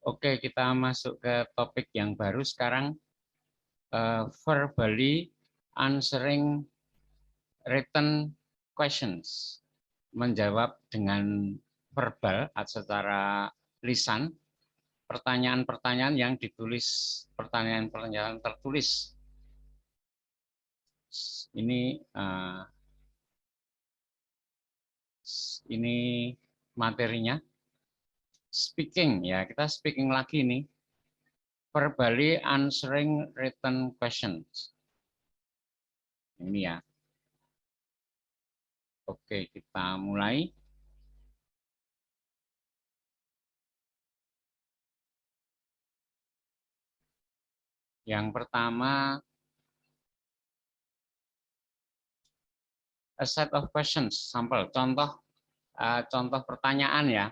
Oke, kita masuk ke topik yang baru sekarang, verbally answering written questions. Menjawab dengan verbal atau secara lisan pertanyaan-pertanyaan yang ditulis, pertanyaan-pertanyaan tertulis. Ini materinya. Speaking, ya kita speaking lagi nih. Verbally answering written questions. Ini ya. Oke, kita mulai. Yang pertama, a set of questions, sampel, contoh pertanyaan ya.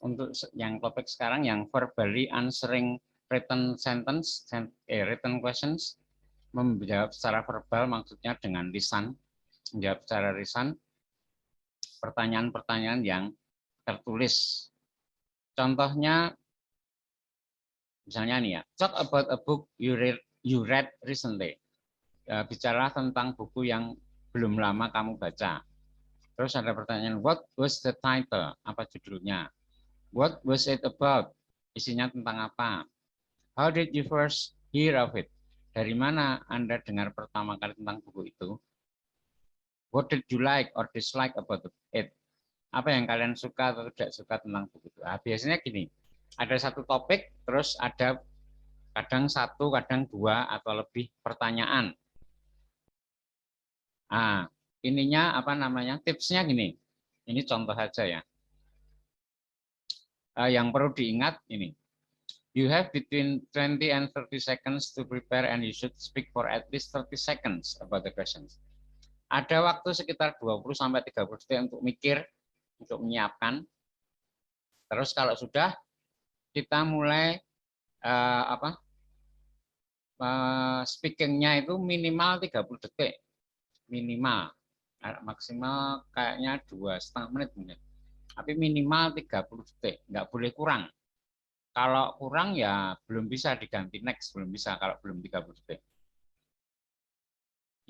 Untuk yang topik sekarang yang verbally answering written sentence, written questions, menjawab secara verbal maksudnya dengan lisan, menjawab secara lisan pertanyaan-pertanyaan yang tertulis. Contohnya, misalnya nih ya, talk about a book you read recently. Bicara tentang buku yang belum lama kamu baca. Terus ada pertanyaan, what was the title? Apa judulnya? What was it about? Isinya tentang apa? How did you first hear of it? Dari mana Anda dengar pertama kali tentang buku itu? What did you like or dislike about it? Apa yang kalian suka atau tidak suka tentang buku itu? Nah, biasanya gini, ada satu topik, terus ada kadang satu, kadang dua atau lebih pertanyaan. Nah, ininya apa namanya? Tipsnya gini. Ini contoh saja ya. Yang perlu diingat ini. You have between 20 and 30 seconds to prepare and you should speak for at least 30 seconds about the questions. Ada waktu sekitar 20 sampai 30 detik untuk mikir, untuk menyiapkan. Terus kalau sudah, kita mulai speakingnya itu minimal 30 detik. Minimal. Maksimal kayaknya 2,5 menit mungkin. Tapi minimal 30 detik, nggak boleh kurang. Kalau kurang ya belum bisa diganti next, belum bisa kalau belum 30 detik.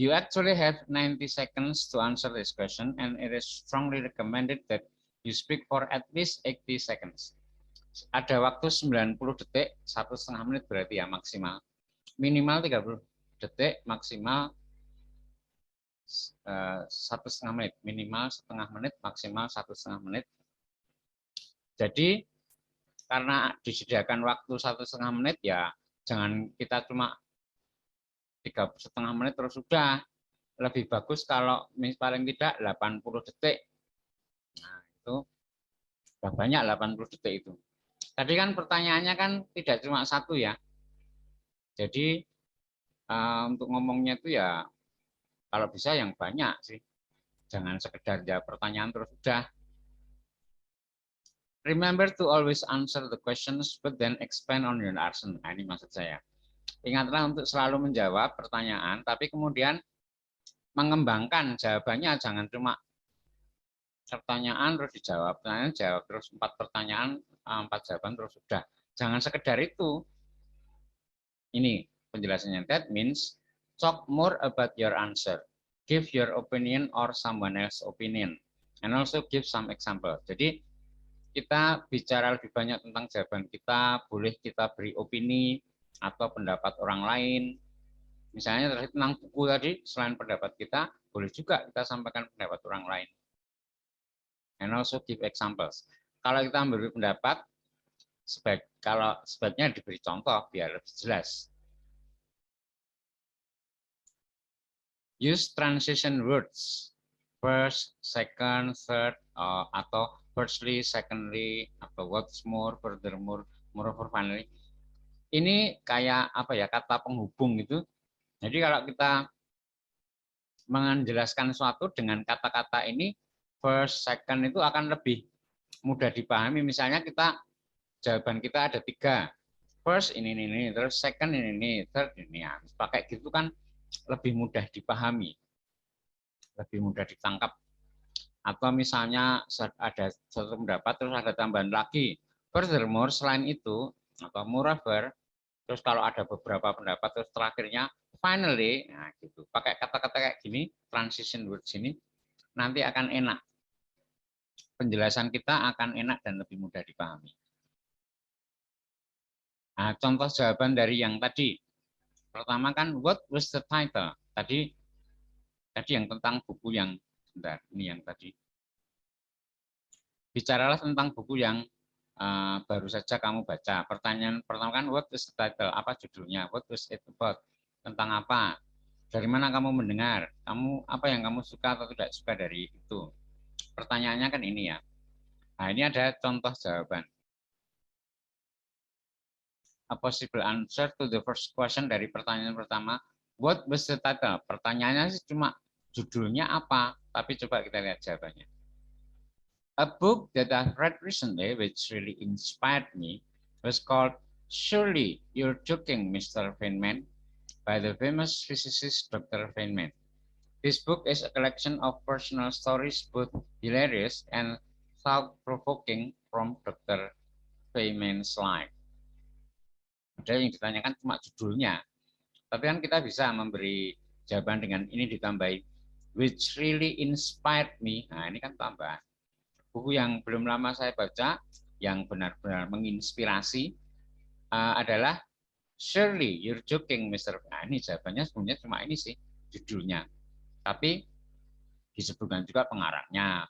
You actually have 90 seconds to answer this question and it is strongly recommended that you speak for at least 80 seconds. Ada waktu 90 detik, 1,5 menit berarti ya maksimal. Minimal 30 detik, maksimal 1,5 menit. Minimal setengah menit, maksimal 1,5 menit. Jadi karena disediakan waktu 1,5 menit ya jangan kita cuma 3,5 menit terus sudah. Lebih bagus kalau paling tidak 80 detik. Nah, itu sudah banyak 80 detik itu. Tadi kan pertanyaannya kan tidak cuma satu ya. Jadi untuk ngomongnya itu ya kalau bisa yang banyak sih. Jangan sekedar jawab pertanyaan terus sudah. Remember to always answer the questions, but then expand on your answer. Nah, ini maksud saya. Ingatlah untuk selalu menjawab pertanyaan, tapi kemudian mengembangkan jawabannya. Jangan cuma pertanyaan terus dijawab. Pertanyaan jawab terus 4 pertanyaan, 4 jawaban terus sudah. Jangan sekedar itu. Ini penjelasannya. That means talk more about your answer. Give your opinion or someone else's opinion. And also give some example. Jadi kita bicara lebih banyak tentang jawaban kita, boleh kita beri opini atau pendapat orang lain. Misalnya tentang buku tadi, selain pendapat kita, boleh juga kita sampaikan pendapat orang lain. And also give examples. Kalau kita memberi pendapat, kalau sebaiknya diberi contoh biar lebih jelas. Use transition words, first, second, third, atau firstly, secondly, atau what's more, furthermore, moreover, finally. Ini kayak apa ya, kata penghubung gitu. Jadi kalau kita menjelaskan sesuatu dengan kata-kata ini, first, second itu akan lebih mudah dipahami. Misalnya jawaban kita ada 3. First ini, terus second ini, third ini. Ya. Pakai gitu kan lebih mudah dipahami, lebih mudah ditangkap. Atau misalnya ada satu pendapat terus ada tambahan lagi. Furthermore, selain itu, atau moreover. Terus kalau ada beberapa pendapat, terus terakhirnya finally, nah gitu. Pakai kata-kata kayak gini, transition words ini, nanti akan enak. Penjelasan kita akan enak dan lebih mudah dipahami. Nah, contoh jawaban dari yang tadi. Pertama kan, what was the title? Tadi yang tentang buku yang, bentar, ini yang tadi. Bicaralah tentang buku yang baru saja kamu baca. Pertanyaan pertama kan, what is the title? Apa judulnya? What was it about? Tentang apa? Dari mana kamu mendengar? Apa yang kamu suka atau tidak suka dari itu? Pertanyaannya kan ini ya. Nah, ini ada contoh jawaban. A possible answer to the first question dari pertanyaan pertama. What was the title? Pertanyaannya sih cuma judulnya apa, tapi coba kita lihat jawabannya. A book that I've read recently, which really inspired me, was called Surely You're Joking, Mr. Feynman, by the famous physicist Dr. Feynman. This book is a collection of personal stories, both hilarious and thought-provoking from Dr. Feynman's life. Ada yang ditanyakan cuma judulnya, tapi kan kita bisa memberi jawaban dengan ini ditambahi, which really inspired me. Nah, ini kan tambahan. Buku yang belum lama saya baca, yang benar-benar menginspirasi, adalah Surely You're Joking, Mr. Nah, ini jawabannya sebenarnya cuma ini sih, judulnya. Tapi disebutkan juga pengarangnya.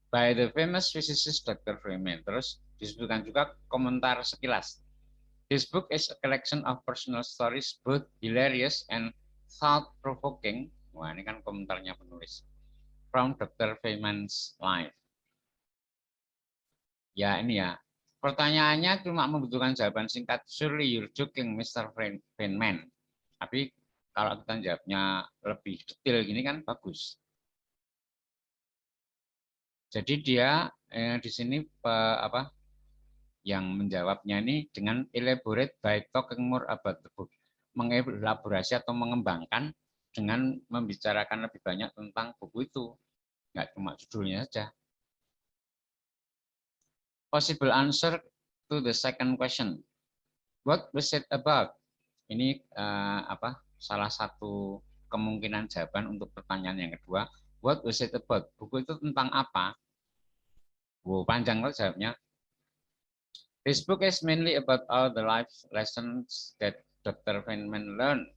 By the famous physicist Dr. Feynman. Terus disebutkan juga komentar sekilas. This book is a collection of personal stories, both hilarious and thought-provoking. Wah, ini kan komentarnya penulis. From Dr. Feynman's life. Ya, ini ya. Pertanyaannya cuma membutuhkan jawaban singkat. Surely you're joking, Mr. Feynman. Tapi kalau kita jawabnya lebih detail gini kan bagus. Jadi dia di sini yang menjawabnya ini dengan elaborate by talking more about the book. Mengelaborasi atau mengembangkan dengan membicarakan lebih banyak tentang buku itu. Nggak cuma judulnya saja. Possible answer to the second question. What was it about? Ini salah satu kemungkinan jawaban untuk pertanyaan yang kedua. What was it about? Buku itu tentang apa? Wow, panjang loh jawabnya. This book is mainly about all the life lessons that Dr. Feynman learned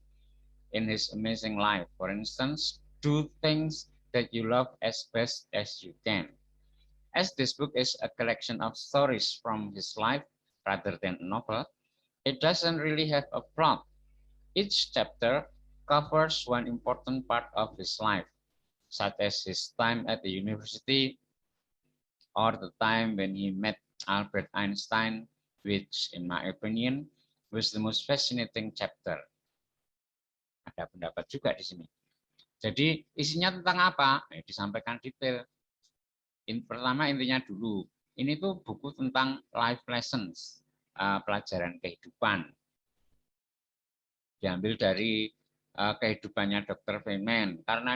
in his amazing life. For instance, do things that you love as best as you can. As this book is a collection of stories from his life rather than a novel, it doesn't really have a plot. Each chapter covers one important part of his life, such as his time at the university or the time when he met Albert Einstein, which, in my opinion, was the most fascinating chapter. Ada pendapat juga di sini. Jadi isinya tentang apa? Disampaikan detail. Pertama intinya dulu. Ini tuh buku tentang life lessons, pelajaran kehidupan. Diambil dari kehidupannya Dr. Feynman. Karena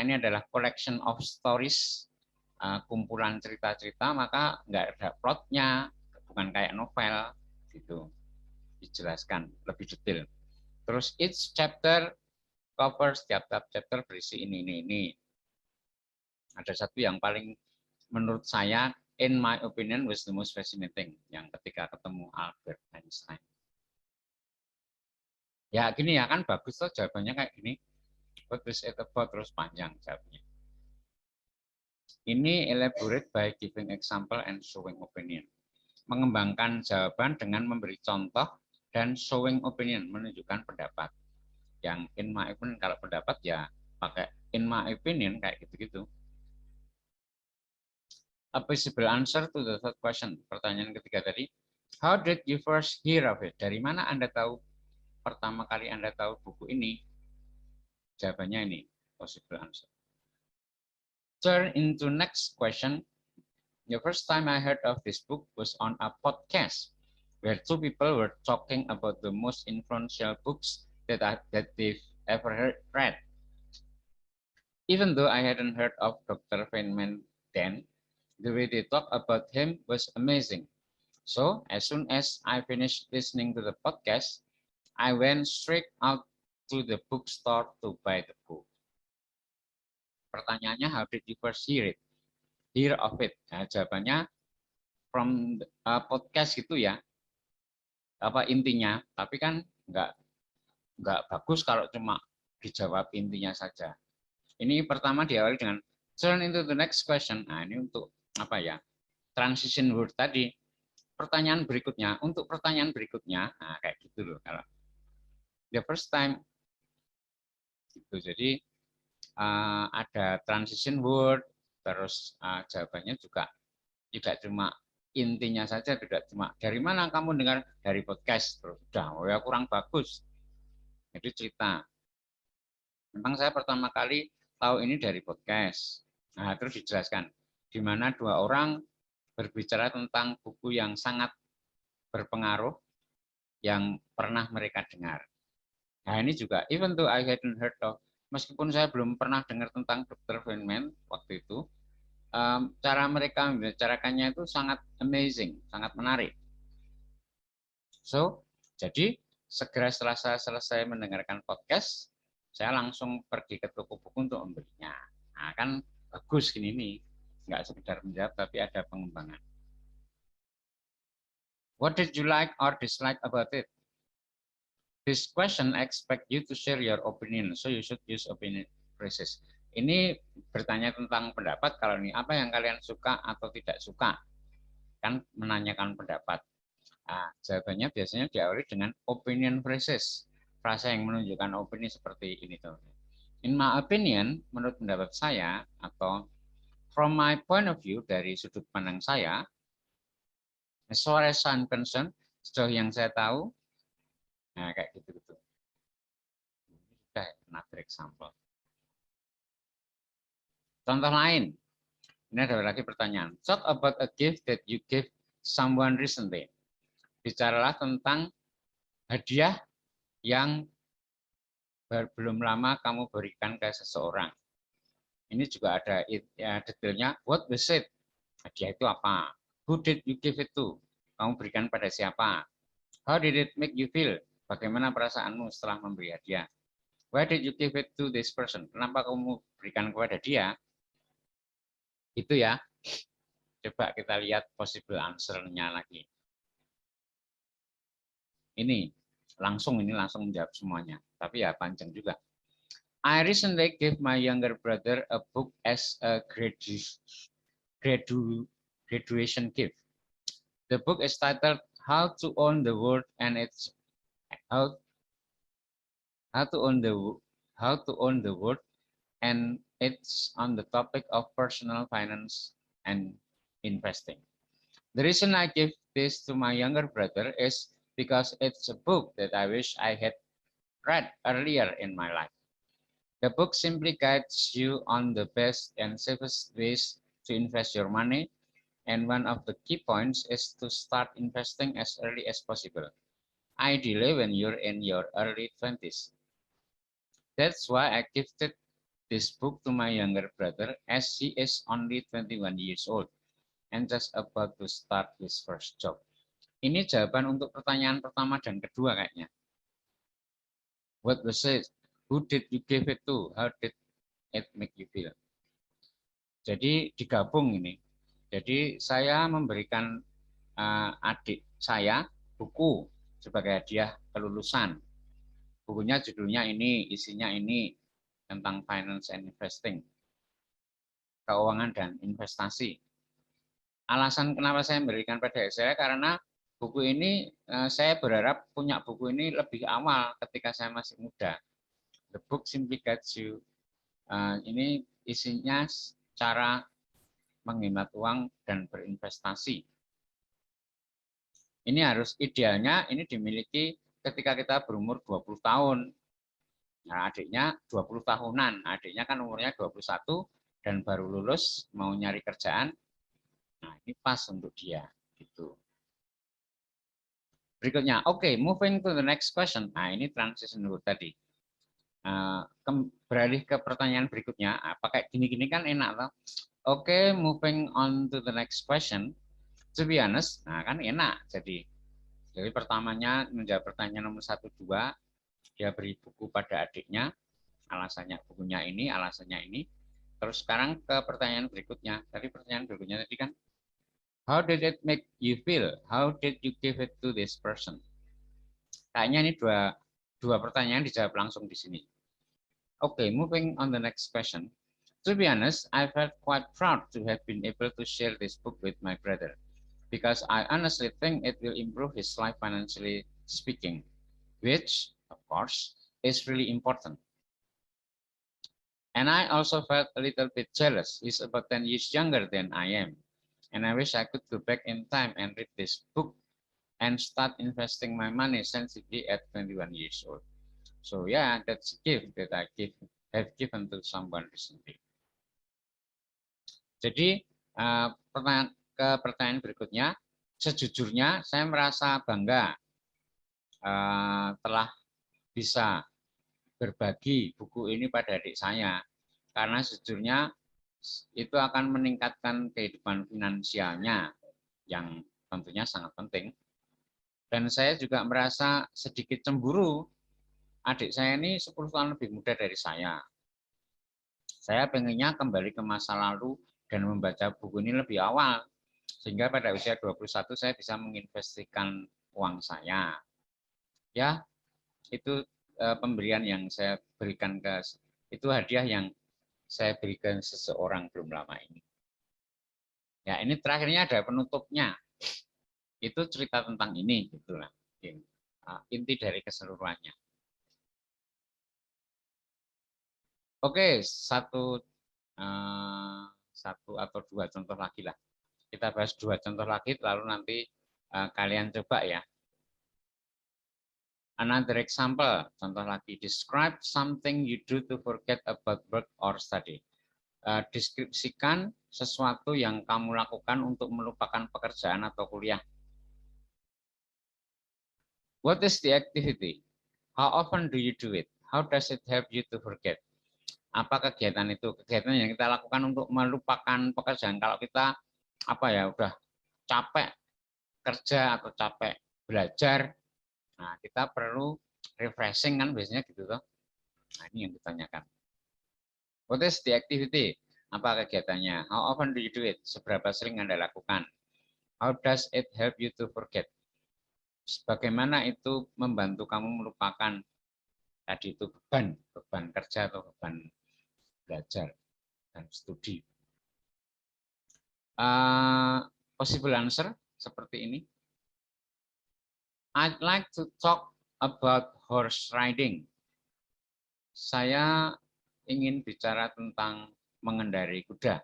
ini adalah collection of stories, kumpulan cerita-cerita, maka nggak ada plotnya, bukan kayak novel gitu. Dijelaskan lebih detail. Terus each chapter covers, tiap chapter berisi ini. Ada satu yang paling menurut saya, in my opinion, was the most fascinating, yang ketika ketemu Albert Einstein. Ya gini ya kan bagus tuh jawabannya kayak gini. What is it about? Terus panjang jawabnya. Ini elaborate by giving example and showing opinion. Mengembangkan jawaban dengan memberi contoh dan showing opinion, menunjukkan pendapat. Yang in my opinion, kalau pendapat ya pakai in my opinion kayak gitu-gitu. A possible answer to the third question. Pertanyaan ketiga tadi, how did you first hear of it? Dari mana Anda tahu, pertama kali Anda tahu buku ini? Jawabannya ini, possible answer. Turn into next question. The first time I heard of this book was on a podcast where two people were talking about the most influential books that they've ever read. Even though I hadn't heard of Dr. Feynman then, the way they talk about him was amazing. So, as soon as I finished listening to the podcast, I went straight out to the bookstore to buy the book. Pertanyaannya, how did you first hear it? Hear of it. Nah, jawabannya from podcast gitu ya. Apa intinya? Tapi kan nggak bagus kalau cuma dijawab intinya saja. Ini pertama diawali dengan turn into the next question. Nah, ini untuk apa ya? Transition word tadi. Pertanyaan berikutnya, untuk pertanyaan berikutnya, nah kayak gitu loh kalau the first time gitu. Jadi ada transition word, terus jawabannya juga tidak cuma intinya saja, tidak cuma dari mana kamu dengar, dari podcast, terus udah oh ya kurang bagus. Jadi cerita. Memang saya pertama kali tahu ini dari podcast. Nah, terus dijelaskan di mana dua orang berbicara tentang buku yang sangat berpengaruh yang pernah mereka dengar. Nah, ini juga, even though I hadn't heard of, meskipun saya belum pernah dengar tentang Dr. Feynman waktu itu, cara mereka membicarakannya itu sangat amazing, sangat menarik. So, jadi segera setelah saya selesai mendengarkan podcast, saya langsung pergi ke toko buku untuk membelinya. Nah, kan bagus gini nih, nggak sekedar menjawab, tapi ada pengembangan. What did you like or dislike about it? This question expect you to share your opinion, so you should use opinion phrases. Ini bertanya tentang pendapat, kalau ini apa yang kalian suka atau tidak suka, kan menanyakan pendapat. Nah, jawabannya biasanya diawali dengan opinion phrases, frasa yang menunjukkan opini seperti ini tuh. In my opinion, menurut pendapat saya, atau from my point of view, dari sudut pandang saya, as far as I'm concerned, sejauh yang saya tahu, nah kayak gitu-gitu. Sudah, another example. Contoh lain, ini ada lagi pertanyaan. Talk about a gift that you gave someone recently. Bicaralah tentang hadiah yang belum lama kamu berikan ke seseorang. Ini juga ada ya, detailnya. What was it? Hadiah itu apa? Who did you give it to? Kamu berikan pada siapa? How did it make you feel? Bagaimana perasaanmu setelah memberi hadiah? Why did you give it to this person? Kenapa kamu berikan kepada dia? Itu ya. Coba kita lihat possible answer-nya lagi. Ini langsung menjawab semuanya. Tapi ya panjang juga. I recently gave my younger brother a book as a graduation gift. The book is titled How to Own the World and It's how to own the world, and it's on the topic of personal finance and investing. The reason I give this to my younger brother is because it's a book that I wish I had read earlier in my life. The book simply guides you on the best and safest ways to invest your money, and one of the key points is to start investing as early as possible, ideally when you're in your early 20s. That's why I gifted this book to my younger brother as he is only 21 years old and just about to start his first job. Ini jawaban untuk pertanyaan pertama dan kedua kayaknya. What was it? Who did you give it to? How did it make you feel? Jadi digabung ini. Jadi saya memberikan adik saya buku sebagai hadiah kelulusan. Bukunya judulnya ini, isinya ini tentang finance and investing, keuangan dan investasi. Alasan kenapa saya memberikan pada saya karena buku ini saya berharap punya buku ini lebih awal ketika saya masih muda. The book simply guides you. Ini isinya cara menghemat uang dan berinvestasi. Ini harus idealnya ini dimiliki ketika kita berumur 20 tahun. Nah, adiknya 20 tahunan. Adiknya kan umurnya 21 dan baru lulus mau nyari kerjaan. Nah, ini pas untuk dia gitu. Berikutnya, oke, moving to the next question. Nah, ini transition dulu tadi. Beralih ke pertanyaan berikutnya. Pakai gini-gini kan enak loh. Oke, moving on to the next question. To be honest, nah kan enak. Jadi pertamanya menjawab pertanyaan nomor 1, 2, dia beri buku pada adiknya, alasannya bukunya ini, alasannya ini. Terus sekarang ke pertanyaan berikutnya. Tadi pertanyaan berikutnya tadi kan, how did it make you feel? How did you give it to this person? Kayaknya ini dua pertanyaan dijawab langsung di sini. Okay, moving on the next question. To be honest, I felt quite proud to have been able to share this book with my brother, because I honestly think it will improve his life financially speaking, which, of course, is really important. And I also felt a little bit jealous. He's about 10 years younger than I am. And I wish I could go back in time and read this book and start investing my money sensibly at 21 years old. So yeah, that's a gift that I have given to someone recently. Jadi pertanyaan berikutnya, sejujurnya saya merasa bangga telah bisa berbagi buku ini pada adik saya, karena sejujurnya itu akan meningkatkan kehidupan finansialnya yang tentunya sangat penting. Dan saya juga merasa sedikit cemburu, adik saya ini 10 tahun lebih muda dari saya. Saya pengennya kembali ke masa lalu dan membaca buku ini lebih awal, sehingga pada usia 21 saya bisa menginvestasikan uang saya. Ya, itu pemberian yang saya berikan itu hadiah yang saya berikan seseorang belum lama ini. Ya, ini terakhirnya ada penutupnya. Itu cerita tentang ini, gitulah. Inti dari keseluruhannya. Oke, satu atau dua contoh lagi lah. Kita bahas 2 contoh lagi, lalu nanti kalian coba ya. Another example, contoh lagi. Describe something you do to forget about work or study. Deskripsikan sesuatu yang kamu lakukan untuk melupakan pekerjaan atau kuliah. What is the activity? How often do you do it? How does it help you to forget? Apa kegiatan itu? Kegiatan yang kita lakukan untuk melupakan pekerjaan. Kalau kita udah capek kerja atau capek belajar, nah kita perlu refreshing kan biasanya gitu toh. Nah ini yang ditanyakan. What is the activity? Apa kegiatannya? How often do you do it? Seberapa sering Anda lakukan? How does it help you to forget? Bagaimana itu membantu kamu melupakan tadi itu beban kerja atau beban belajar dan studi. Possible answer seperti ini. I'd like to talk about horse riding. Saya ingin bicara tentang mengendarai kuda.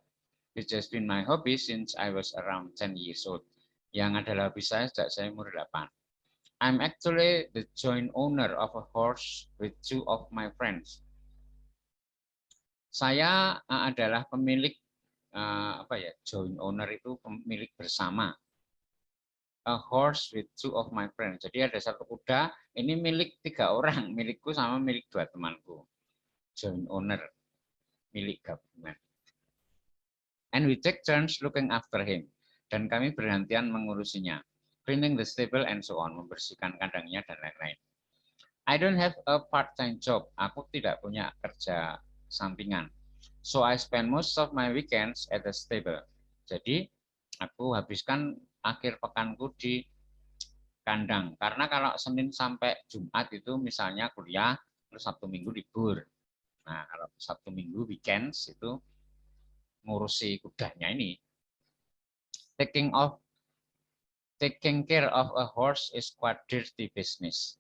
Which has been my hobby since I was around 10 years old. Yang adalah hobi saya sejak saya umur 8. I'm actually the joint owner of a horse with 2 of my friends. Saya adalah pemilik joint owner itu pemilik bersama. A horse with 2 of my friends. Jadi ada satu kuda, ini milik 3 orang, milikku sama milik 2 temanku. Joint owner, milik gabungan. And we take turns looking after him. Dan kami bergantian mengurusinya. Cleaning the stable and so on, membersihkan kandangnya dan lain-lain. I don't have a part-time job. Aku tidak punya kerja sampingan. So I spend most of my weekends at the stable. Jadi aku habiskan akhir pekanku di kandang. Karena kalau Senin sampai Jumat itu misalnya kuliah, terus Sabtu Minggu libur. Nah, kalau Sabtu Minggu weekends itu ngurusi kudanya ini. Taking care of a horse is quite dirty business.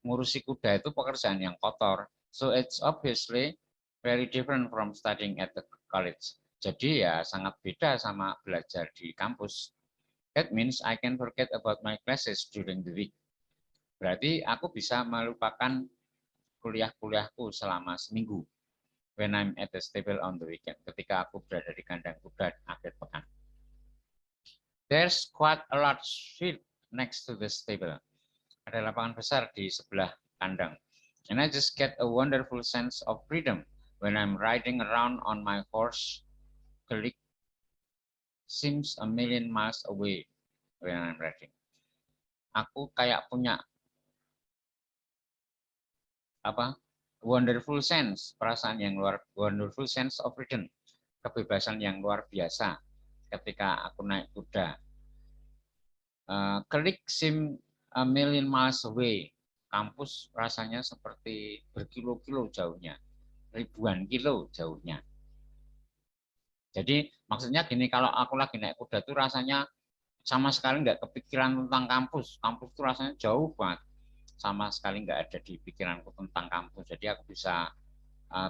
Ngurusi kuda itu pekerjaan yang kotor. So it's obviously very different from studying at the college. Jadi ya sangat beda sama belajar di kampus. That means I can forget about my classes during the week. Berarti aku bisa melupakan kuliah-kuliahku selama seminggu. When I'm at the stable on the weekend. Ketika aku berada di kandang kuda akhir pekan. There's quite a large field next to the stable. Ada lapangan besar di sebelah kandang. And I just get a wonderful sense of freedom when I'm riding around on my horse, Gelick. seems a million miles away when I'm reading. Aku kayak punya wonderful sense, perasaan yang wonderful sense of freedom, kebebasan yang luar biasa ketika aku naik kuda. Colleague seem a million miles away. Kampus rasanya seperti berkilo-kilo jauhnya, ribuan kilo jauhnya. Jadi maksudnya gini, kalau aku lagi naik kuda tuh rasanya sama sekali nggak kepikiran tentang kampus. Kampus tuh rasanya jauh banget. Sama sekali nggak ada di pikiranku tentang kampus. Jadi aku bisa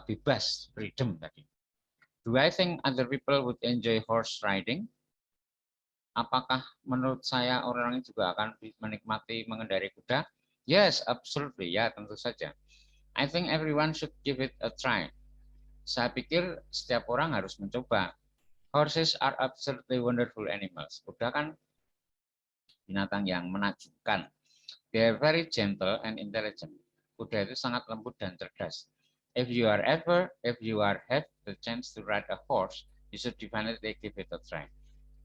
bebas, freedom tadi. Do I think other people would enjoy horse riding? Apakah menurut saya orang juga akan menikmati mengendarai kuda? Yes, absolutely. Ya, tentu saja. I think everyone should give it a try. Saya pikir setiap orang harus mencoba. Horses are absolutely wonderful animals. Kuda kan binatang yang menakjubkan. They are very gentle and intelligent. Kuda itu sangat lembut dan cerdas. If you have the chance to ride a horse, you should definitely give it a try.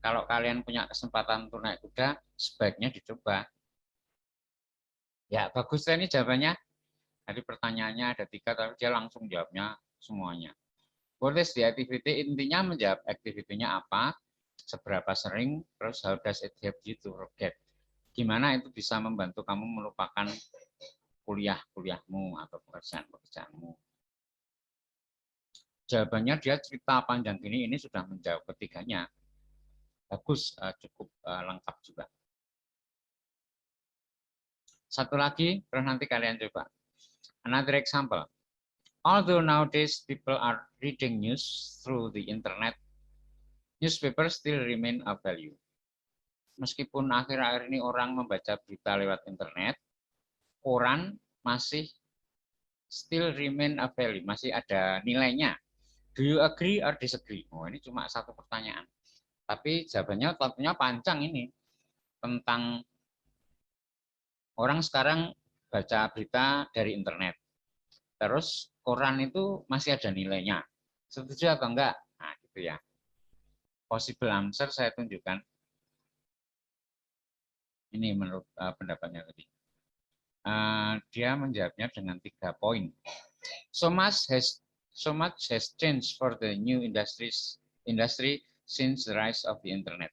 Kalau kalian punya kesempatan untuk naik kuda, sebaiknya dicoba. Ya, bagus ini jawabannya. Tadi pertanyaannya ada 3, tapi dia langsung jawabnya semuanya. What is the activity? Intinya menjawab aktivitinya apa, seberapa sering, terus how does it help you to forget. Gimana itu bisa membantu kamu melupakan kuliahmu atau pekerjaanmu. Jawabannya dia cerita panjang ini sudah menjawab ketiganya. Bagus, cukup lengkap juga. Satu lagi, terus nanti kalian coba. Another example. Although nowadays people are reading news through the internet, newspapers still remain a value. Meskipun akhir-akhir ini orang membaca berita lewat internet, koran masih still remain a value, masih ada nilainya. Do you agree or disagree? Oh, ini cuma satu pertanyaan. Tapi jawabannya tentunya panjang ini. Tentang orang sekarang baca berita dari internet. Terus koran itu masih ada nilainya. Setuju atau enggak? Nah, gitu ya. Possible answer saya tunjukkan. Ini menurut pendapatnya tadi. Dia menjawabnya dengan 3 poin. So much has changed for the new industry since the rise of the internet.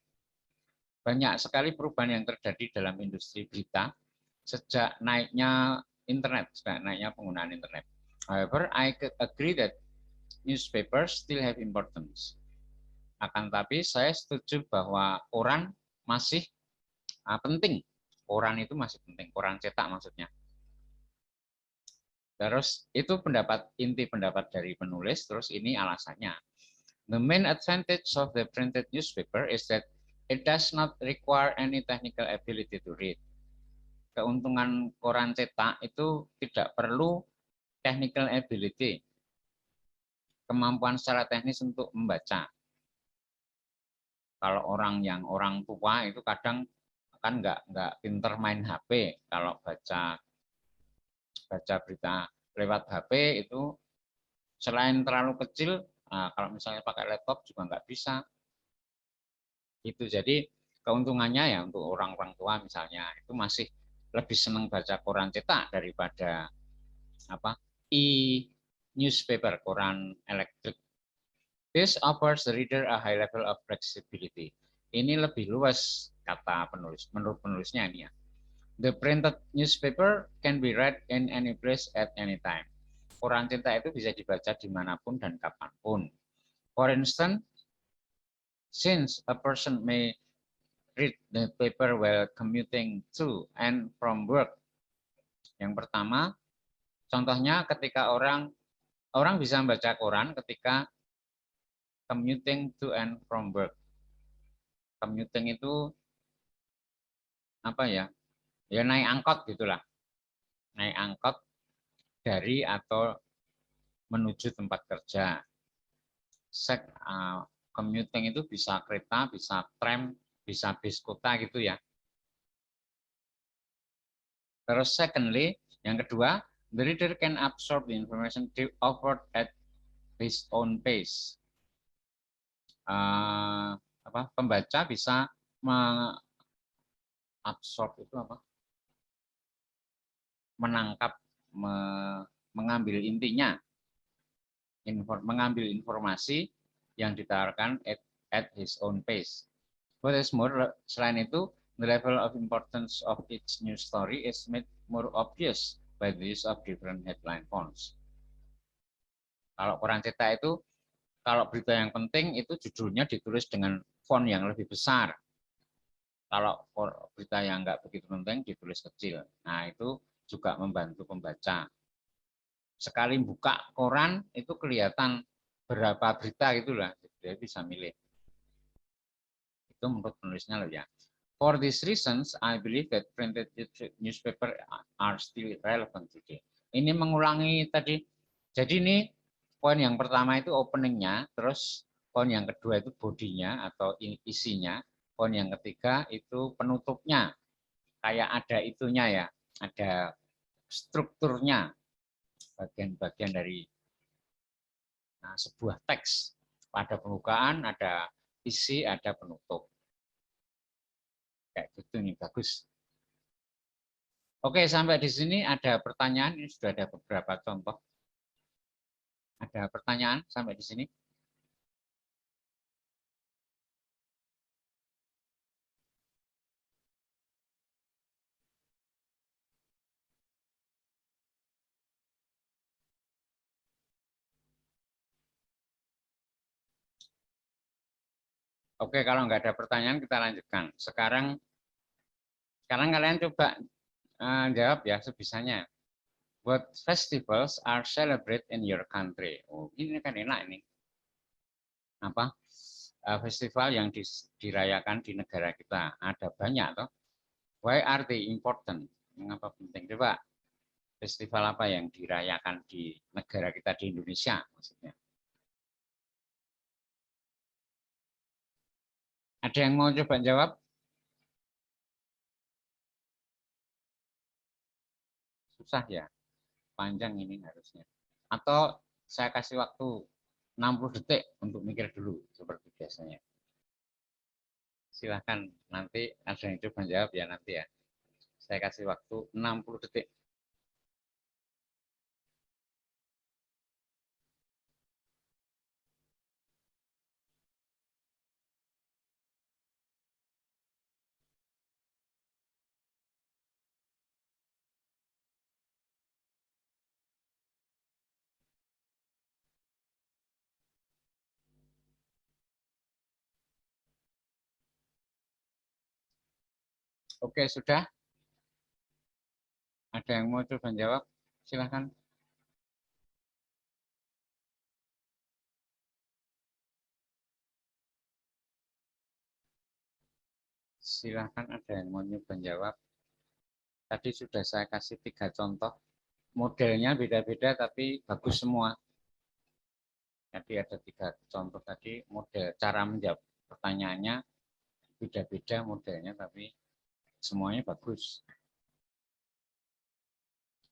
Banyak sekali perubahan yang terjadi dalam industri berita sejak naiknya internet, sejak naiknya penggunaan internet. However, I agree that newspapers still have importance. Akan tapi saya setuju bahwa koran masih penting. Koran itu masih penting, koran cetak maksudnya. Terus itu inti pendapat dari penulis, terus ini alasannya. The main advantage of the printed newspaper is that it does not require any technical ability to read. Keuntungan koran cetak itu tidak perlu technical ability, kemampuan secara teknis untuk membaca. Kalau orang tua itu kadang kan nggak pinter main HP, kalau baca berita lewat HP itu selain terlalu kecil, kalau misalnya pakai laptop juga nggak bisa. Itu jadi keuntungannya ya untuk orang tua misalnya itu masih lebih senang baca koran cetak daripada e-newspaper, koran elektrik. This offers the reader a high level of flexibility. Ini lebih luas kata penulis, menurut penulisnya ini ya. The printed newspaper can be read in any place at any time. Koran cetak itu bisa dibaca dimanapun dan kapanpun. For instance, since a person may read the paper while commuting to and from work. Yang pertama, contohnya ketika orang bisa membaca koran ketika commuting to and from work. Commuting itu apa ya? Ya naik angkot gitulah. Naik angkot dari atau menuju tempat kerja. Commuting itu bisa kereta, bisa tram, bisa bis kota gitu ya. Terus secondly, yang kedua, the reader can absorb the information offered at his own pace. pembaca bisa mengabsorb itu menangkap, mengambil intinya, mengambil informasi yang ditawarkan at his own pace. What is more, selain itu, the level of importance of each news story is made more obvious by the use of different headline fonts. Kalau koran cetak itu, kalau berita yang penting itu judulnya ditulis dengan font yang lebih besar. Kalau berita yang nggak begitu penting ditulis kecil. Nah, itu juga membantu pembaca. Sekali buka koran itu kelihatan berapa berita gitulah, dia bisa milih. Itu menurut penulisnya loh ya. For these reasons, I believe that printed newspaper are still relevant today. Ini mengulangi tadi. Jadi ini poin yang pertama itu openingnya, terus poin yang kedua itu bodinya atau isinya, poin yang ketiga itu penutupnya. Kayak ada itunya ya, ada strukturnya, bagian-bagian dari sebuah teks. Ada pembukaan, ada isi, ada penutup. Kayak gitu nih, bagus. Oke, sampai di sini ada pertanyaan. Ini sudah ada beberapa contoh. Ada pertanyaan sampai di sini? Oke, kalau nggak ada pertanyaan kita lanjutkan. Sekarang kalian coba jawab ya sebisanya. What festivals are celebrated in your country? Oh, ini kan enak ini. Apa? Festival yang dirayakan di negara kita. Ada banyak toh. Why are they important? Mengapa penting? Coba festival apa yang dirayakan di negara kita di Indonesia maksudnya? Ada yang mau coba jawab? Susah ya, panjang ini harusnya. Atau saya kasih waktu 60 detik untuk mikir dulu seperti biasanya. Silahkan nanti ada yang coba jawab ya nanti ya. Saya kasih waktu 60 detik. Oke, sudah? Ada yang mau coba jawab? Silahkan. Silahkan ada yang mau coba jawab. Tadi sudah saya kasih 3 contoh. Modelnya beda-beda tapi bagus semua. Jadi ada 3 contoh tadi, model cara menjawab pertanyaannya beda-beda modelnya tapi semuanya bagus.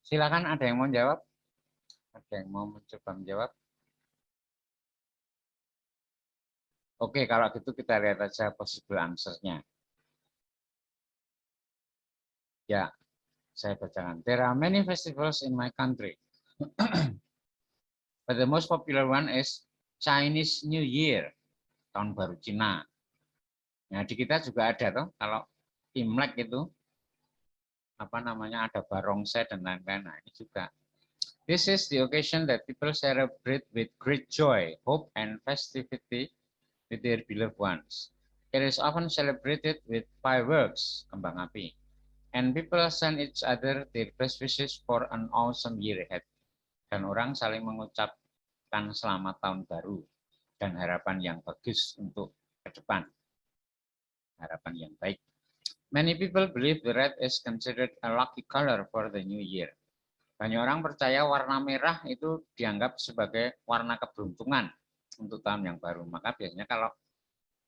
Silakan ada yang mau jawab? Ada yang mau mencoba menjawab? Oke, kalau gitu kita lihat aja possible answer-nya. Ya, saya bacakan. There are many festivals in my country. But the most popular one is Chinese New Year, tahun baru Cina. Nah, di kita juga ada tuh, kalau Imlek itu apa namanya, ada barongsai dan lain-lain. Nah, ini juga. This is the occasion that people celebrate with great joy, hope, and festivity with their beloved ones. It is often celebrated with fireworks, kembang api, and people send each other their best wishes for an awesome year ahead. Dan orang saling mengucapkan selamat tahun baru dan harapan yang bagus untuk ke depan. Harapan yang baik. Many people believe the red is considered a lucky color for the new year. Banyak orang percaya warna merah itu dianggap sebagai warna keberuntungan untuk tahun yang baru. Maka biasanya kalau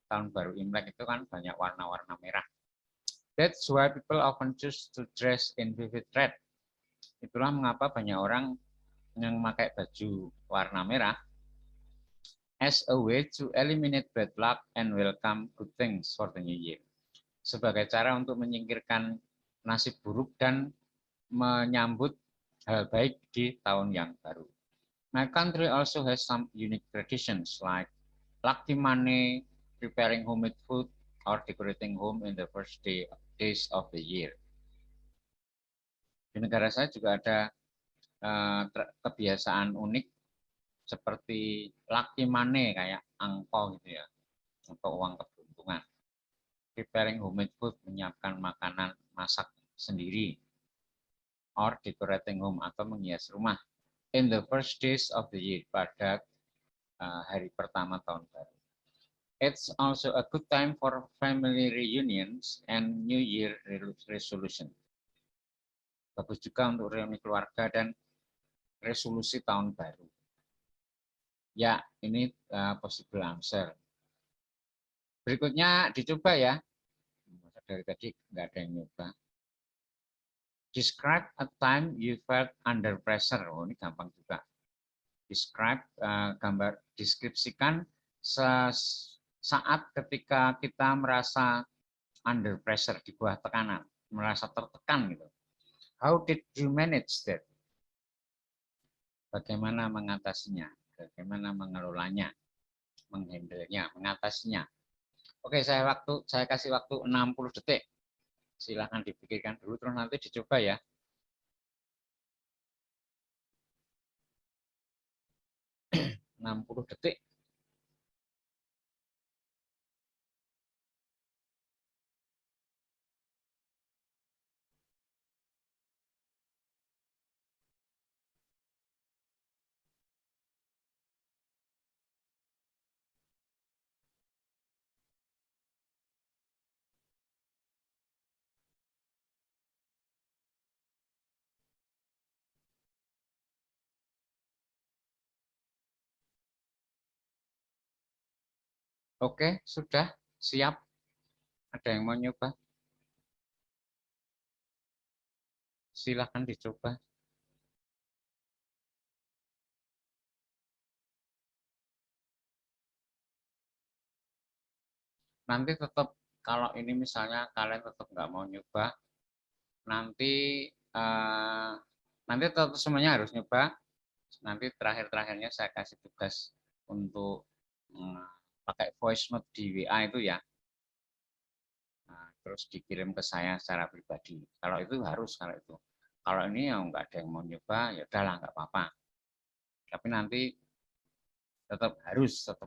tahun baru Imlek itu kan banyak warna-warna merah. That's why people often choose to dress in vivid red. Itulah mengapa banyak orang yang memakai baju warna merah. as a way to eliminate bad luck and welcome good things for the new year. Sebagai cara untuk menyingkirkan nasib buruk dan menyambut hal baik di tahun yang baru. My country also has some unique traditions like lucky money, preparing homemade food, or decorating home in the first days of the year. Di negara saya juga ada kebiasaan unik seperti lucky money kayak angpau gitu ya, atau uang keberuntungan. Preparing homemade food, menyiapkan makanan masak sendiri, or decorating home atau menghias rumah in the first days of the year, pada hari pertama tahun baru. It's also a good time for family reunions and New Year resolution. Bagus juga untuk reuni keluarga dan resolusi tahun baru. Ya, ini possible answer. Berikutnya dicoba ya. Dari tadi nggak ada yang nyoba. Describe a time you felt under pressure. Oh, ini gampang juga. Describe, deskripsikan saat ketika kita merasa under pressure, di bawah tekanan, merasa tertekan gitu. How did you manage that? Bagaimana mengatasinya? Bagaimana mengelolanya? Menghandlenya, mengatasinya. Oke, saya kasih waktu 60 detik. Silahkan dipikirkan dulu, terus nanti dicoba ya. Enam 60 detik. Oke, sudah siap. Ada yang mau nyoba? Silahkan dicoba. Nanti tetap, kalau ini misalnya kalian tetap nggak mau nyoba, nanti tetap semuanya harus nyoba. Nanti terakhir-terakhirnya saya kasih tugas untuk pakai voice note di WA itu ya. Nah, terus dikirim ke saya secara pribadi. Kalau itu harus, kalau itu. Kalau ini ya nggak ada yang mau nyoba, ya udahlah nggak apa-apa. Tapi nanti tetap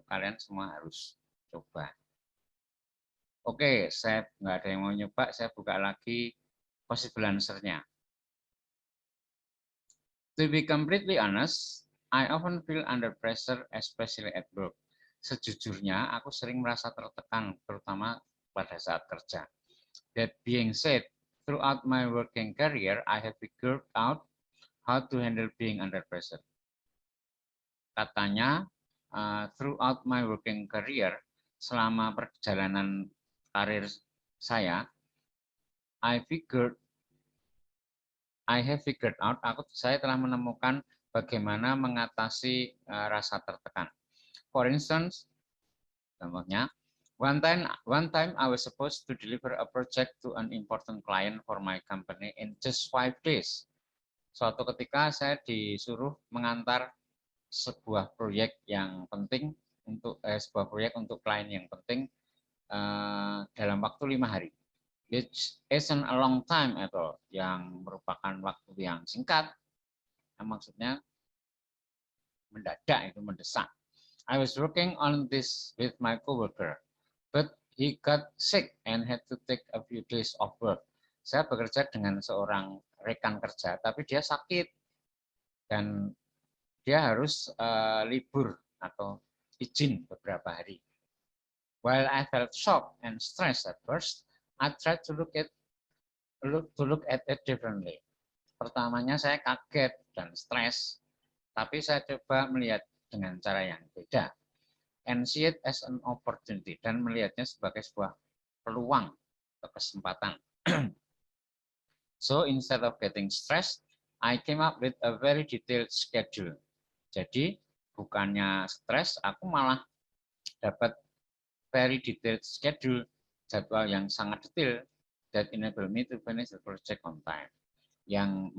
kalian semua harus coba. Oke, saya nggak ada yang mau nyoba, saya buka lagi possible answer-nya. To be completely honest, I often feel under pressure, especially at work. Sejujurnya, aku sering merasa tertekan, terutama pada saat kerja. That being said, throughout my working career, I have figured out how to handle being under pressure. Katanya, throughout my working career, selama perjalanan karir saya, I have figured out, saya telah menemukan bagaimana mengatasi rasa tertekan. For instance, contohnya, one time I was supposed to deliver a project to an important client for my company in just 5 days. Suatu ketika saya disuruh mengantar sebuah proyek yang penting untuk klien yang penting dalam waktu 5 hari. It isn't a long time at all, yang merupakan waktu yang singkat, yang maksudnya mendadak, itu mendesak. I was working on this with my coworker, but he got sick and had to take a few days off work. Saya bekerja dengan seorang rekan kerja, tapi dia sakit dan dia harus libur atau izin beberapa hari. While I felt shocked and stressed at first, I tried to look at it differently. Pertamanya saya kaget dan stres, tapi saya coba melihat dengan cara yang beda. And see it as an opportunity, dan melihatnya sebagai sebuah peluang atau kesempatan. So instead of getting stressed, I came up with a very detailed schedule. Jadi bukannya stres, aku malah dapat very detailed schedule, jadwal yang sangat detail that enable me to finish the project on time, yang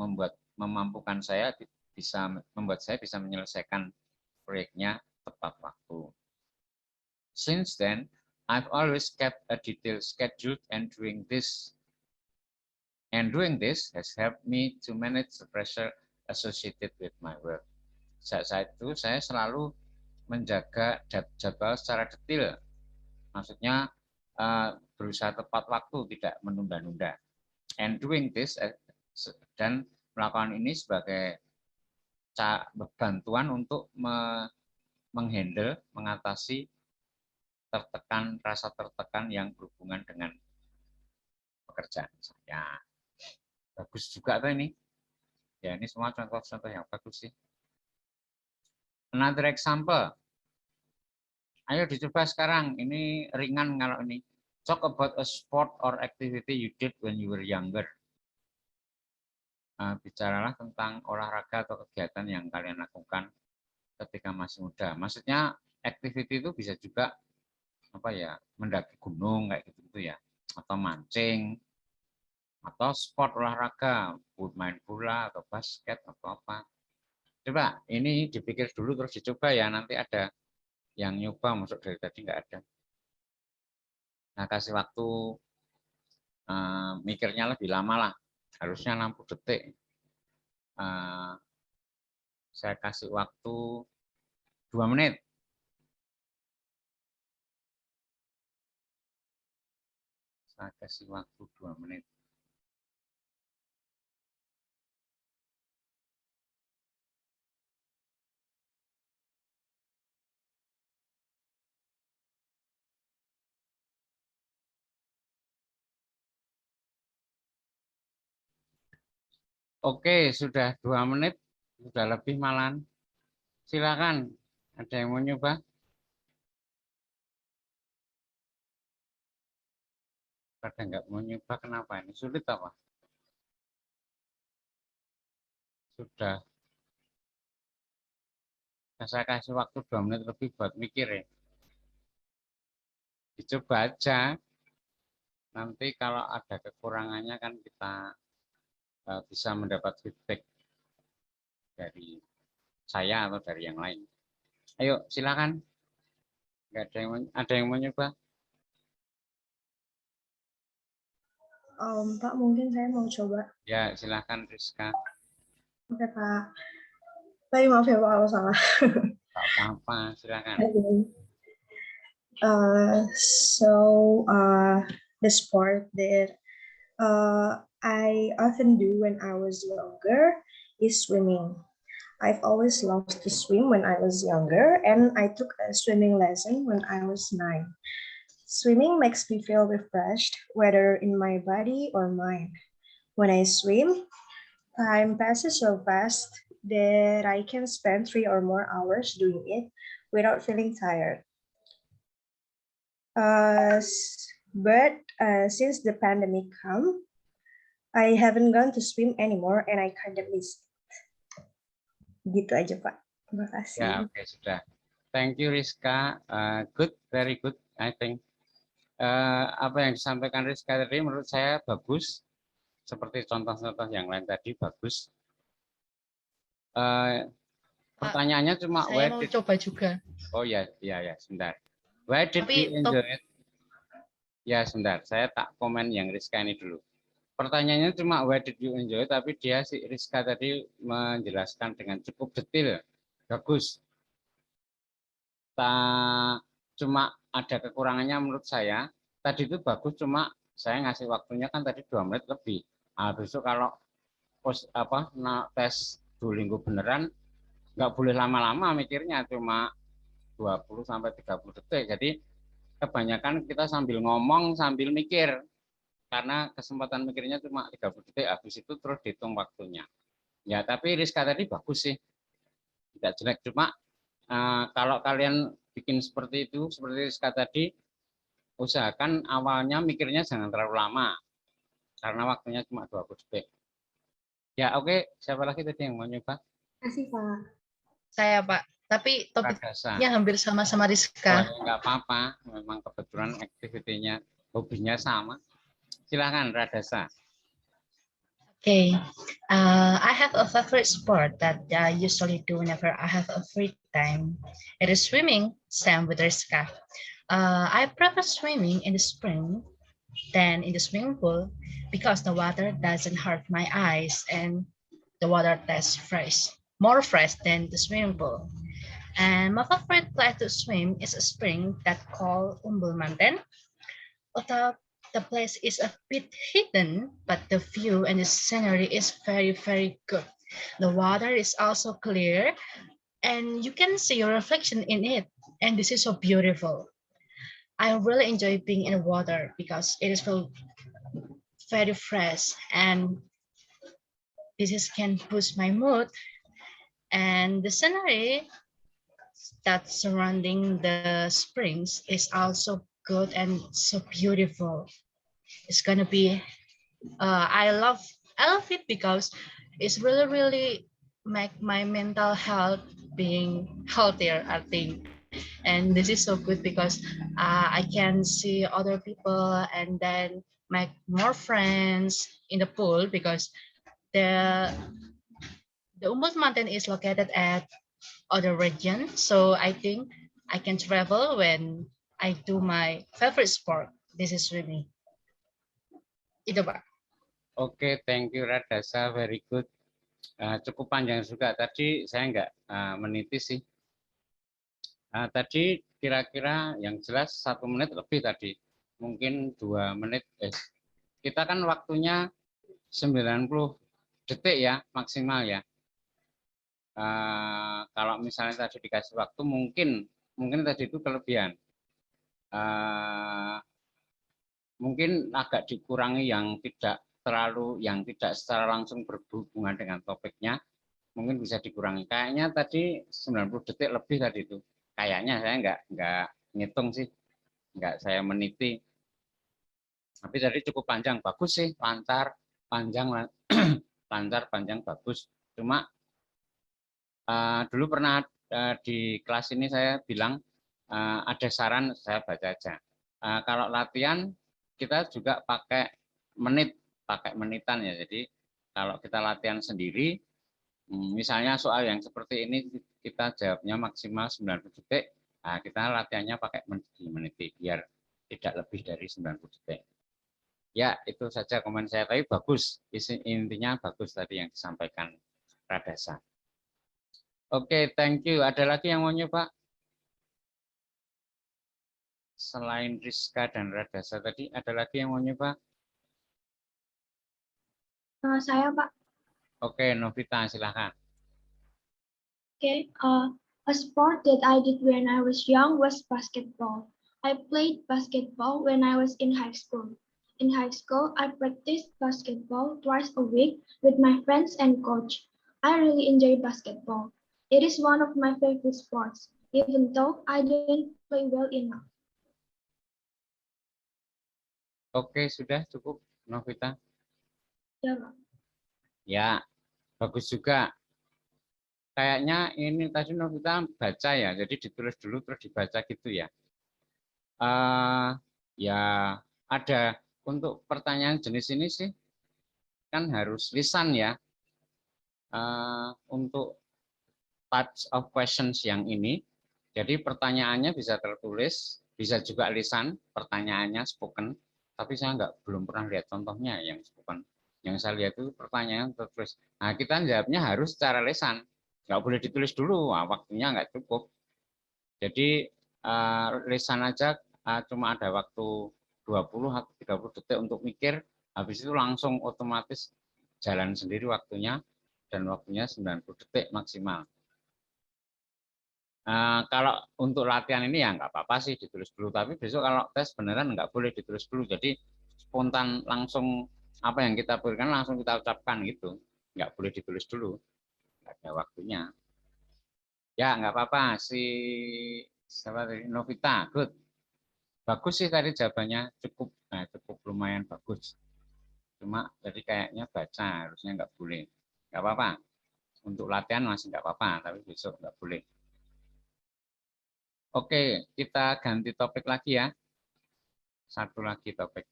memampukan saya membuat saya bisa menyelesaikan proyeknya tepat waktu. Since then, I've always kept a detailed schedule, and doing this has helped me to manage the pressure associated with my work. Saat itu saya selalu menjaga jadwal secara detail, maksudnya berusaha tepat waktu, tidak menunda-nunda. And doing this, dan melakukan ini sebagai bantuan untuk menghandle, mengatasi rasa tertekan yang berhubungan dengan pekerjaan saya. Bagus juga tuh ini. Ya, ini semua contoh-contoh yang bagus sih. Another example. Ayo dicoba sekarang. Ini ringan kalau ini. Talk about a sport or activity you did when you were younger. Bicaralah tentang olahraga atau kegiatan yang kalian lakukan ketika masih muda. Maksudnya activity itu bisa juga apa ya, mendaki gunung kayak gitu ya, atau mancing, atau sport olahraga, main bola atau basket atau apa. Coba ini dipikir dulu terus dicoba ya, nanti ada yang nyoba, masuk dari tadi nggak ada. Nah, kasih waktu mikirnya lebih lama lah, harusnya 60 detik. Saya kasih waktu 2 menit. Saya kasih waktu 2 menit. Oke, sudah 2 menit, sudah lebih malahan. Silakan, ada yang mau nyoba? Pada nggak mau nyoba, kenapa ini? Sulit apa? Sudah. Saya kasih waktu 2 menit lebih buat mikir ya. Dicoba aja. Nanti kalau ada kekurangannya kan kita bisa mendapat feedback dari saya atau dari yang lain. Ayo, silakan. Nggak ada yang mau nyoba? Pak, mungkin saya mau coba. Ya, silakan Rizka. Oke, Pak. Tapi maaf ya, Pak, kalau salah. Tak apa-apa, silakan. The sport that I often do when I was younger is swimming. I've always loved to swim when I was younger, and I took a swimming lesson when I was 9. Swimming makes me feel refreshed, whether in my body or mind. When I swim, time passes so fast that I can spend 3 or more hours doing it without feeling tired. But since the pandemic come, I haven't gone to swim anymore and I kind of miss it. Gitu aja, Pak. Terima kasih. Ya, oke, sudah. Thank you Rizka. Good, very good, I think. Apa yang disampaikan Rizka tadi menurut saya bagus. Seperti contoh-contoh yang lain tadi bagus. Pertanyaannya cuma saya mau coba juga. Oh ya, sebentar. Why did you enjoy it? Ya, sebentar. Saya tak komen yang Rizka ini dulu. Pertanyaannya cuma why did you enjoy it, tapi dia si Rizka tadi menjelaskan dengan cukup detail. Bagus. Cuma ada kekurangannya menurut saya. Tadi itu bagus, cuma saya ngasih waktunya kan tadi 2 menit lebih. Nah, besok kalau tes Duolingo beneran nggak boleh lama-lama mikirnya, cuma 20-30 detik. Jadi kebanyakan kita sambil ngomong sambil mikir, karena kesempatan mikirnya cuma 30 detik, habis itu terus dihitung waktunya. Ya, tapi Rizka tadi bagus sih, tidak jelek. Cuma kalau kalian bikin seperti itu, seperti Rizka tadi, usahakan awalnya mikirnya jangan terlalu lama, karena waktunya cuma 20 detik. Ya, oke. Siapa lagi tadi yang mau nyoba? Terima kasih, Pak. Saya, Pak. Tapi Radasa. topiknya hampir sama-sama Oh, Rizka. nggak apa-apa, memang kebetulan aktivitinya, hobinya sama. Silahkan Radasa. Okay, I have a favorite sport that I usually do whenever I have a free time. It is swimming, same with Rizka. I prefer swimming in the spring than in the swimming pool because the water doesn't hurt my eyes and the water tastes fresh, more fresh than the swimming pool. And my favorite place to swim is a spring that called Umbul Mountain. Although the place is a bit hidden, but the view and the scenery is very, very good. The water is also clear and you can see your reflection in it. And this is so beautiful. I really enjoy being in the water because it is feel very fresh and this is can boost my mood. And the scenery that surrounding the springs is also good and so beautiful. It's gonna be I love it because it's really make my mental health being healthier, I think. And this is so good because I can see other people and then make more friends in the pool because the the Umbut Mountain is located at other region. So I think I can travel when I do my favorite sport. This is swimming. Itu Pak. Oke, thank you Radasa, very good. Cukup panjang juga. Tadi saya nggak meniti sih. Tadi kira-kira yang jelas 1 menit lebih tadi. Mungkin 2 menit. Kita kan waktunya 90 detik ya, maksimal ya. Kalau misalnya tadi dikasih waktu mungkin tadi itu kelebihan. Mungkin agak dikurangi yang tidak secara langsung berhubungan dengan topiknya, mungkin bisa dikurangi. Kayaknya tadi 90 detik lebih tadi itu. Kayaknya saya nggak ngitung sih, nggak saya meniti. Tapi tadi cukup panjang, bagus sih, lancar, panjang, lancar, panjang, bagus. Cuma dulu pernah di kelas ini saya bilang ada saran, saya baca aja. Kalau latihan kita juga pakai menitan ya. Jadi kalau kita latihan sendiri, misalnya soal yang seperti ini kita jawabnya maksimal 90 detik, nah kita latihannya pakai meniti biar tidak lebih dari 90 detik. Ya, itu saja komen saya, tapi bagus. Intinya bagus tadi yang disampaikan Radasa. Oke, thank you. Ada lagi yang mau nyoba? Selain Rizka dan Radasa tadi, ada lagi yang mau nyoba? Saya, Pak. Oke, Novita, silahkan. Okay. A sport that I did when I was young was basketball. I played basketball when I was in high school. In high school, I practiced basketball twice a week with my friends and coach. I really enjoy basketball. It is one of my favorite sports, even though I didn't play well enough. Oke, sudah cukup, Novita. Ya, Pak. Ya, bagus juga. Kayaknya ini tadi Novita baca ya, jadi ditulis dulu terus dibaca gitu ya. Ya, ada untuk pertanyaan jenis ini sih, kan harus lisan ya. Untuk types of questions yang ini, jadi pertanyaannya bisa tertulis, bisa juga lisan, pertanyaannya spoken, tapi saya belum pernah lihat contohnya yang spoken. Yang saya lihat itu pertanyaan tertulis. Nah, kita jawabnya harus secara lisan, nggak boleh ditulis dulu, waktunya nggak cukup. Jadi lisan aja cuma ada waktu 20 atau 30 detik untuk mikir, habis itu langsung otomatis jalan sendiri waktunya, dan waktunya 90 detik maksimal. Kalau untuk latihan ini ya nggak apa-apa sih ditulis dulu, tapi besok kalau tes beneran nggak boleh ditulis dulu, jadi spontan langsung apa yang kita berikan langsung kita ucapkan gitu, nggak boleh ditulis dulu, nggak ada waktunya. Ya nggak apa-apa, Novita, good, bagus sih tadi jawabannya, cukup lumayan bagus. Cuma jadi kayaknya baca harusnya nggak boleh, nggak apa-apa. Untuk latihan masih nggak apa-apa, tapi besok nggak boleh. Oke, kita ganti topik lagi ya. Satu lagi topik.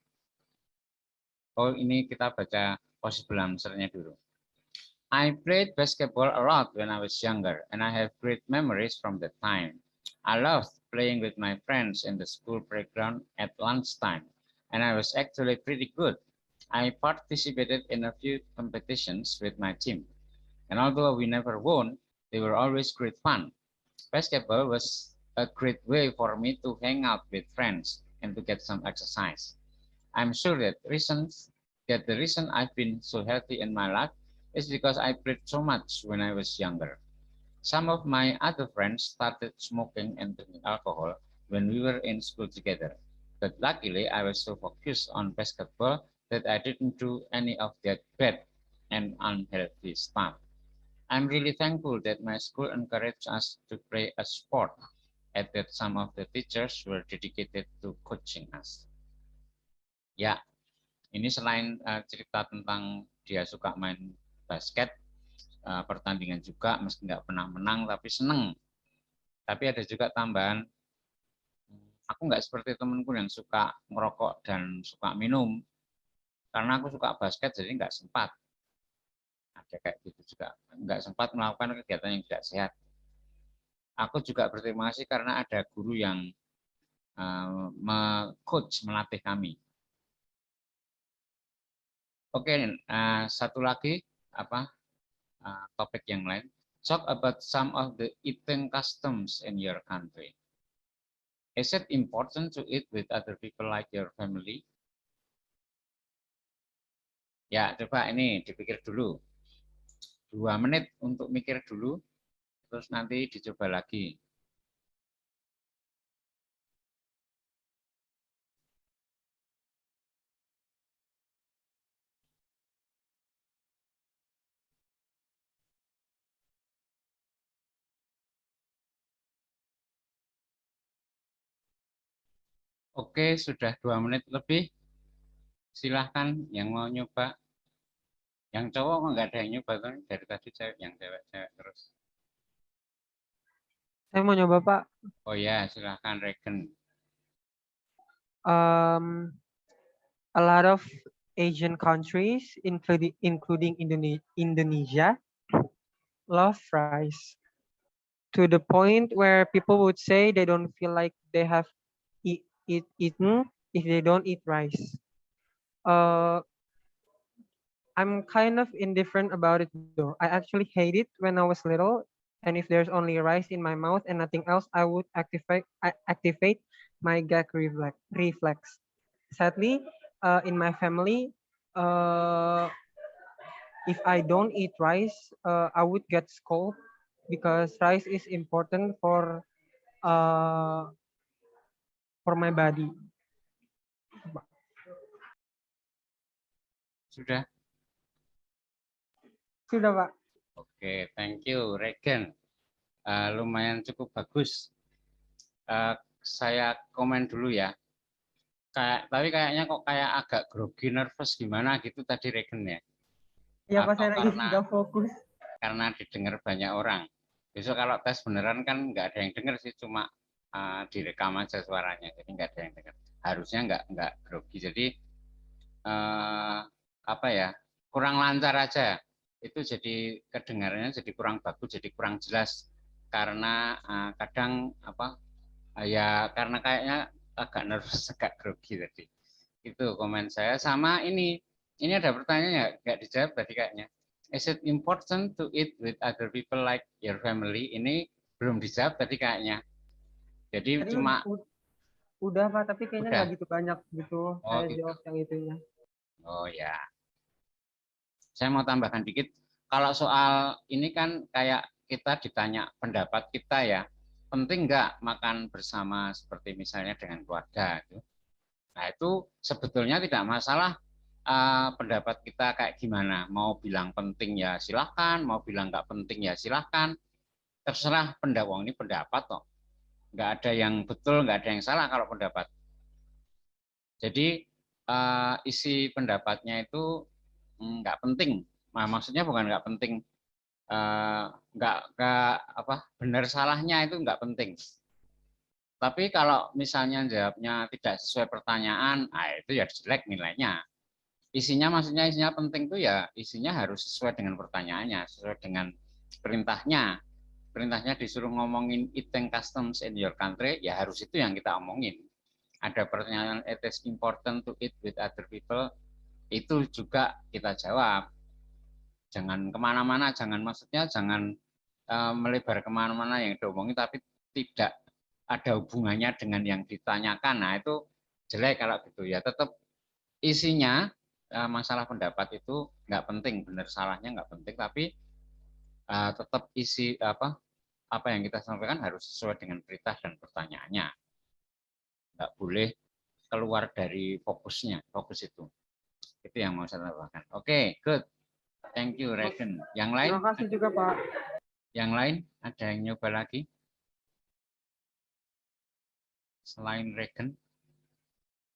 Oh, ini kita baca possible answer-nya dulu. I played basketball a lot when I was younger, and I have great memories from that time. I loved playing with my friends in the school playground at lunchtime, and I was actually pretty good. I participated in a few competitions with my team, and although we never won, they were always great fun. Basketball was a great way for me to hang out with friends and to get some exercise. I'm sure that the reason I've been so healthy in my life is because I played so much when I was younger. Some of my other friends started smoking and drinking alcohol when we were in school together. But luckily, I was so focused on basketball that I didn't do any of that bad and unhealthy stuff. I'm really thankful that my school encouraged us to play a sport and that some of the teachers were dedicated to coaching us. Ya, ini selain cerita tentang dia suka main basket, pertandingan juga meski nggak pernah menang tapi seneng. Tapi ada juga tambahan, aku nggak seperti temanku yang suka merokok dan suka minum. Karena aku suka basket jadi nggak sempat. Ada kayak gitu juga, nggak sempat melakukan kegiatan yang tidak sehat. Aku juga berterima kasih karena ada guru yang coach melatih kami. Oke, satu lagi topik yang lain. Talk about some of the eating customs in your country. Is it important to eat with other people like your family? Ya, coba ini dipikir dulu. 2 menit untuk mikir dulu, terus nanti dicoba lagi. Oke, sudah 2 menit lebih. Silahkan yang mau nyoba. Yang cowok kok nggak ada yang nyoba kan? Dari tadi yang cewek-cewek terus. Saya mau nyoba, Pak. Oh ya, silahkan Regen. A lot of Asian countries, including Indonesia, love rice to the point where people would say they don't feel like they have eaten if they don't eat rice. I'm kind of indifferent about it though. I actually hate it when I was little, and if there's only rice in my mouth and nothing else, I would activate my gag reflex. Sadly, in my family, if I don't eat rice, I would get scolded because rice is important for my body. Sudah? Sudah, Pak. Oke, thank you Regen. Lumayan cukup bagus. Saya komen dulu ya. Tapi kayaknya kok kayak agak grogi, nervous gimana gitu tadi Regen ya. Iya, Pak, saya lagi karena, nggak fokus. Karena didengar banyak orang. Besok kalau tes beneran kan nggak ada yang dengar sih, cuma direkam aja suaranya, jadi nggak ada yang dengar. Harusnya nggak grogi. Jadi apa ya, kurang lancar aja. Itu jadi kedengarannya jadi kurang bagus, jadi kurang jelas karena kadang ya karena kayaknya agak nervous, agak grogi tadi. Itu komen saya. Sama ini ada pertanyaan ya nggak dijawab tadi kayaknya. Is it important to eat with other people like your family? Ini belum dijawab tadi kayaknya. Jadi Tadi cuma udah Pak, tapi kayaknya nggak gitu banyak gitu. Oh, Saya gitu. jawab yang itunya. Oh ya. Saya mau tambahkan dikit. Kalau soal ini kan kayak kita ditanya pendapat kita ya. Penting nggak makan bersama seperti misalnya dengan keluarga itu. Nah itu sebetulnya tidak masalah pendapat kita kayak gimana. Mau bilang penting ya silahkan, mau bilang nggak penting ya silahkan. Terserah pendapat, ini pendapat kok. Nggak ada yang betul, nggak ada yang salah kalau pendapat. Jadi isi pendapatnya itu nggak penting. Nah, maksudnya bukan nggak penting, nggak benar salahnya itu nggak penting. Tapi kalau misalnya jawabnya tidak sesuai pertanyaan, itu ya jelek nilainya. Isinya maksudnya isinya penting tuh ya isinya harus sesuai dengan pertanyaannya, sesuai dengan perintahnya. Perintahnya disuruh ngomongin eating customs in your country, ya harus itu yang kita omongin. Ada pertanyaan, it is important to eat with other people, itu juga kita jawab. Jangan kemana-mana, maksudnya jangan melebar kemana-mana yang diomongin, tapi tidak ada hubungannya dengan yang ditanyakan. Nah itu jelek kalau gitu ya. Tetap isinya masalah pendapat itu nggak penting, benar salahnya nggak penting, tapi tetap isi apa yang kita sampaikan harus sesuai dengan perintah dan pertanyaannya. Nggak boleh keluar dari fokus itu. Itu yang mau saya tambahkan. Oke, good. Thank you, Regen. Yang lain? Terima kasih juga, Pak. Yang lain ada yang nyoba lagi? Selain Regen?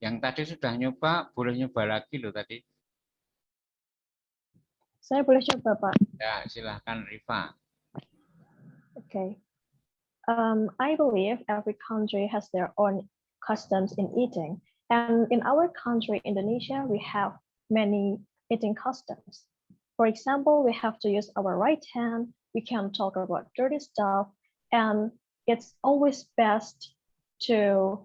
Yang tadi sudah nyoba, boleh nyoba lagi loh tadi. Saya boleh coba, Pak. Ya, silahkan Rifa. Okay. I believe every country has their own customs in eating. And in our country, Indonesia, we have many eating customs. For example, we have to use our right hand. We can talk about dirty stuff. And it's always best to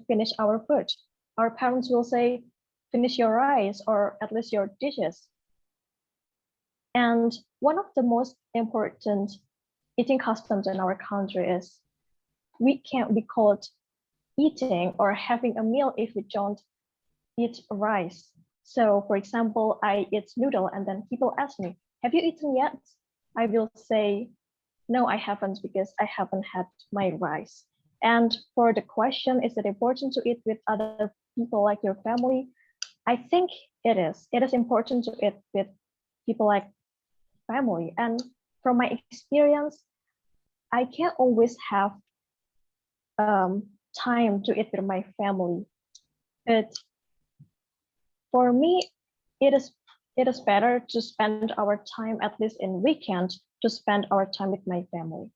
finish our food. Our parents will say, finish your rice or at least your dishes. And one of the most important eating customs in our country is we can't be called eating or having a meal if we don't eat rice. So for example, I eat noodle and then people ask me, have you eaten yet? I will say, no, I haven't because I haven't had my rice. And for the question, is it important to eat with other people like your family? I think it is. It is important to eat with people like family. And from my experience, I can't always have time to eat with my family. But for me, it is better to spend our time, at least in weekend, to spend our time with my family.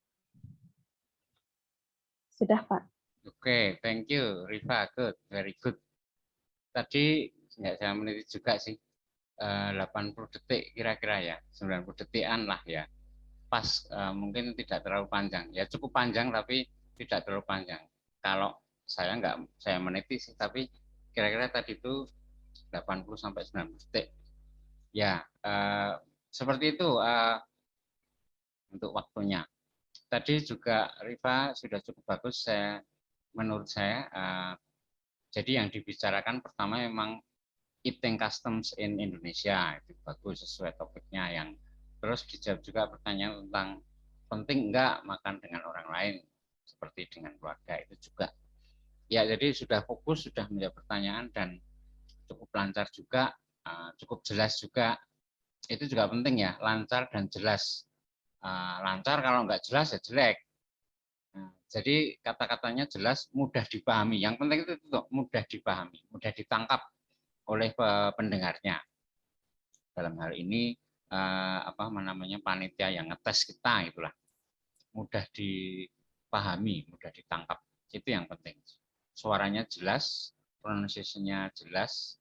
Sudah, Pak. Oke, thank you, Rifa. Good, very good. Tadi nggak saya meneliti juga sih, 80 detik kira-kira ya, 90 detikan lah ya. Pas, mungkin tidak terlalu panjang. Ya cukup panjang tapi tidak terlalu panjang. Kalau saya meneliti sih, tapi kira-kira tadi itu 80 sampai 90 detik. Ya, seperti itu untuk waktunya. Tadi juga Rifa sudah cukup bagus, menurut saya. Jadi yang dibicarakan pertama memang eating customs in Indonesia, itu bagus sesuai topiknya. Yang terus dijawab juga pertanyaan tentang penting enggak makan dengan orang lain seperti dengan keluarga, itu juga. Ya jadi sudah fokus, sudah menjawab pertanyaan dan cukup lancar juga, cukup jelas juga. Itu juga penting ya, lancar dan jelas. Lancar kalau nggak jelas ya jelek. Jadi kata-katanya jelas, mudah dipahami. Yang penting itu mudah dipahami, mudah ditangkap oleh pendengarnya. Dalam hal ini panitia yang ngetes kita itulah. Mudah dipahami, mudah ditangkap. Itu yang penting. Suaranya jelas, pronunciation-nya jelas.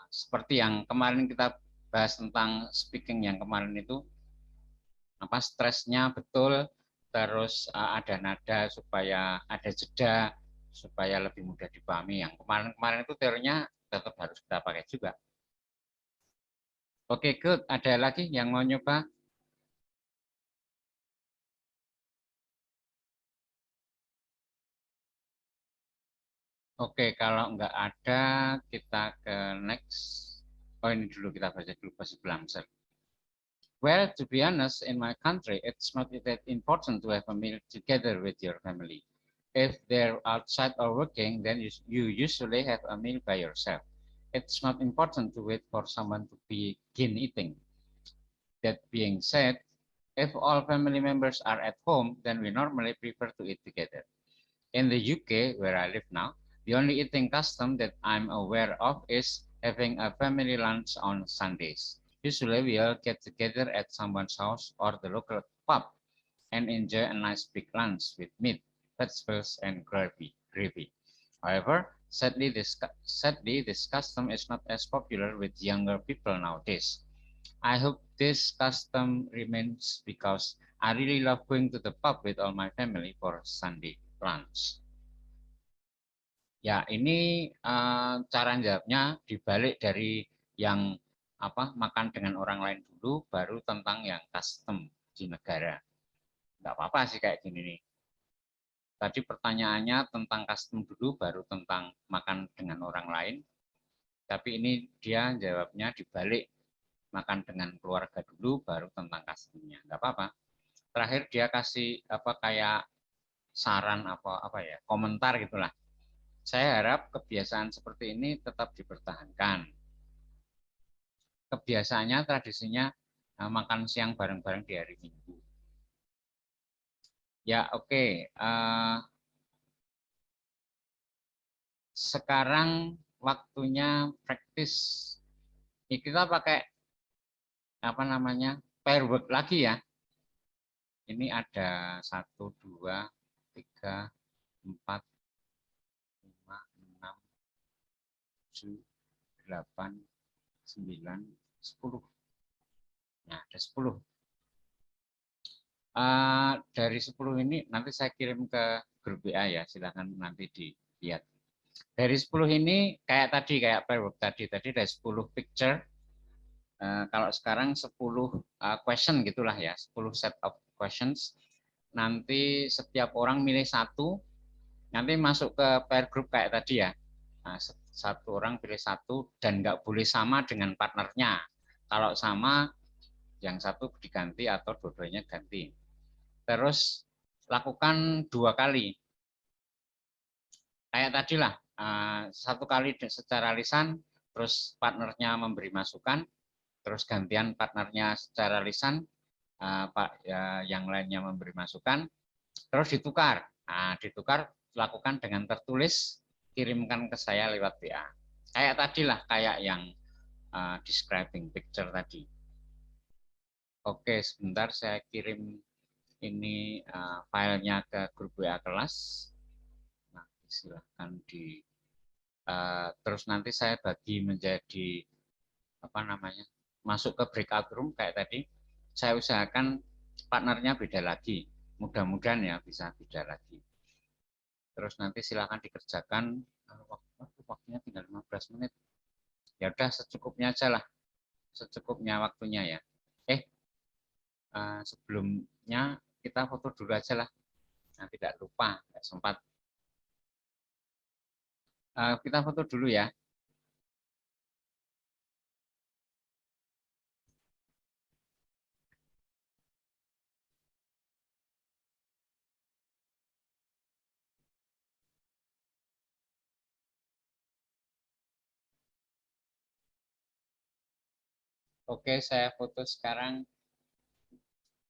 Seperti yang kemarin kita bahas tentang speaking yang kemarin itu, stresnya betul, terus ada nada supaya ada jeda, supaya lebih mudah dipahami. Yang kemarin itu teorinya tetap harus kita pakai juga. Oke, good. Ada lagi yang mau nyoba? Oke, kalau nggak ada, kita ke next. Oh, ini dulu kita baca dulu pas Blamser. Well, to be honest, in my country, it's not that important to have a meal together with your family. If they're outside or working, then you usually have a meal by yourself. It's not important to wait for someone to begin eating. That being said, if all family members are at home, then we normally prefer to eat together. In the UK, where I live now, the only eating custom that I'm aware of is having a family lunch on Sundays. Usually we all get together at someone's house or the local pub and enjoy a nice big lunch with meat. vegetables, and gravy. However, sadly, this custom is not as popular with younger people nowadays. I hope this custom remains because I really love going to the pub with all my family for Sunday lunch. Ya, ini cara jawabnya dibalik dari yang makan dengan orang lain dulu, baru tentang yang custom di negara. Nggak apa-apa sih kayak gini nih. Tadi pertanyaannya tentang custom dulu, baru tentang makan dengan orang lain. Tapi ini dia jawabnya dibalik, makan dengan keluarga dulu, baru tentang customnya. Nggak apa-apa. Terakhir dia kasih kayak saran komentar gitulah. Saya harap kebiasaan seperti ini tetap dipertahankan. Kebiasaannya, tradisinya makan siang bareng-bareng di hari Minggu. Ya, oke. Sekarang waktunya praktis. Ini kita pakai pair work lagi ya. Ini ada 1, 2, 3, 4, 5, 6, 7, 8, 9, 10. Nah, ada 10. Dari 10 ini nanti saya kirim ke grup WA ya, silahkan nanti dilihat. Dari 10 ini kayak pair work tadi ada 10 picture. Kalau sekarang 10 question gitulah ya, 10 set of questions. Nanti setiap orang milih satu, nanti masuk ke pair group kayak tadi ya. Nah, satu orang pilih satu dan nggak boleh sama dengan partnernya. Kalau sama, yang satu diganti atau dua-duanya ganti. Terus lakukan 2 kali. Kayak tadilah, 1 kali secara lisan, terus partnernya memberi masukan, terus gantian partnernya secara lisan, yang lainnya memberi masukan, terus ditukar. Nah, ditukar lakukan dengan tertulis, kirimkan ke saya lewat WA. Kayak tadilah, kayak yang describing picture tadi. Oke, sebentar saya kirim ini filenya ke grup WA kelas. Nah, silahkan terus nanti saya bagi menjadi masuk ke breakout room kayak tadi. Saya usahakan partnernya beda lagi. Mudah-mudahan ya bisa beda lagi. Terus nanti silahkan dikerjakan. Waktunya tinggal 15 menit. Ya udah secukupnya aja lah. Secukupnya waktunya ya. Sebelumnya kita foto dulu aja lah. Nah, tidak lupa, nggak sempat. Kita foto dulu ya. Oke, saya foto sekarang.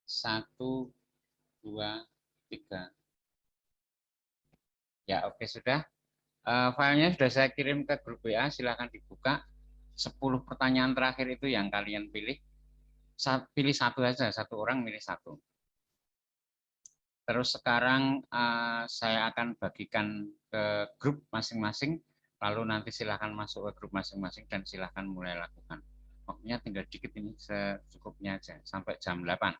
1, 2, 3. Ya, oke sudah. Filenya sudah saya kirim ke grup WA, silahkan dibuka. 10 pertanyaan terakhir itu yang kalian pilih. Pilih satu aja, satu orang milih satu. Terus sekarang saya akan bagikan ke grup masing-masing, lalu nanti silahkan masuk ke grup masing-masing dan silahkan mulai lakukan. Waktunya tinggal dikit ini, secukupnya aja, sampai jam 8.